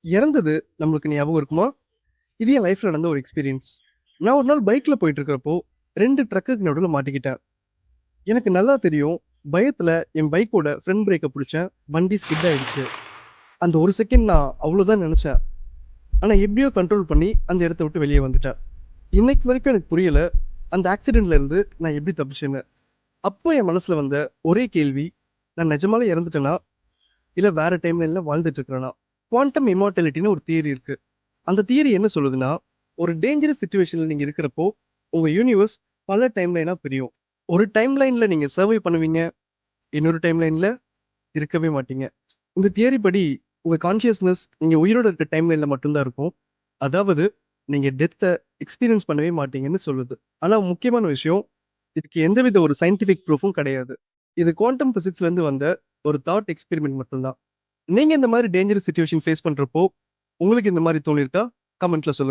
இறந்தது நம்மளுக்கு ஞாபகம் இருக்குமா? இது என் லைஃப்ல நடந்த ஒரு எக்ஸ்பீரியன்ஸ். நான் ஒரு நாள் பைக்ல போயிட்டு இருக்கிறப்போ 2 ட்ரக்குக்கு நடுவுல மாட்டிக்கிட்டேன். எனக்கு நல்லா தெரியும். பயத்துல என் பைக்கோட ஃப்ரண்ட் பிரேக்க புடிச்சேன். வண்டி ஸ்கிட் ஆயிடுச்சு. அந்த ஒரு செகண்ட் நான் அவ்வளோதான் நெனச்சேன். ஆனா எப்படியோ கண்ட்ரோல் பண்ணி அந்த இடத்த விட்டு வெளிய வந்துட்டேன். இன்னைக்கு வரைக்கும் எனக்கு புரியல. அந்த ஆக்சிடென்ட்ல இருந்து நான் எப்படி தப்பிச்சேன்னு. அப்போ என் மனசுல வந்த ஒரே கேள்வி, நான் நிஜமாலே இறந்துட்டேனா? இல்ல வேற டைம்லைன்ல வாழ்ந்துட்டு இருக்கிறேனா? குவாண்டம் இம்மார்டாலிட்டின்னு ஒரு தியரி இருக்கு. அந்த தியரி என்ன சொல்லுதுன்னா, ஒரு டேஞ்சரஸ் சிச்சுவேஷன்ல நீங்க இருக்கிறப்போ, உங்க யூனிவர்ஸ் பல டைம்லைனா பிரியும். ஒரு டைம்லைன்ல நீங்க சர்வை பண்ணுவீங்க. இன்னொரு டைம்லைன்ல இருக்கவே மாட்டீங்க. இந்த தியரி படி உங்க கான்ஷியஸ்னஸ் நீங்க உயிரோட இருக்க டைம்லைன்ல மட்டும் தான் இருக்கும். அதாவது நீங்க டெத்த எக்ஸ்பீரியன்ஸ் பண்ணவே மாட்டீங்கன்னு சொல்லுது. ஆனா முக்கியமான விஷயம், இதுக்கு எந்தவித ஒரு சயின்டிஃபிக் ப்ரூஃபும் கிடையாது. இது குவாண்டம் பிசிக்ஸ்ல இருந்து வந்த ஒரு தாட் எக்ஸ்பெரிமென்ட் மட்டும் தான். நீங்க இந்த மாரி டேஞ்சரஸ் சிச்சுவேஷன் ஃபேஸ் பண்றப்போ, உங்களுக்கு இந்த மாரி தோணியிருக்கா? கமெண்ட்ல சொல்லுங்க.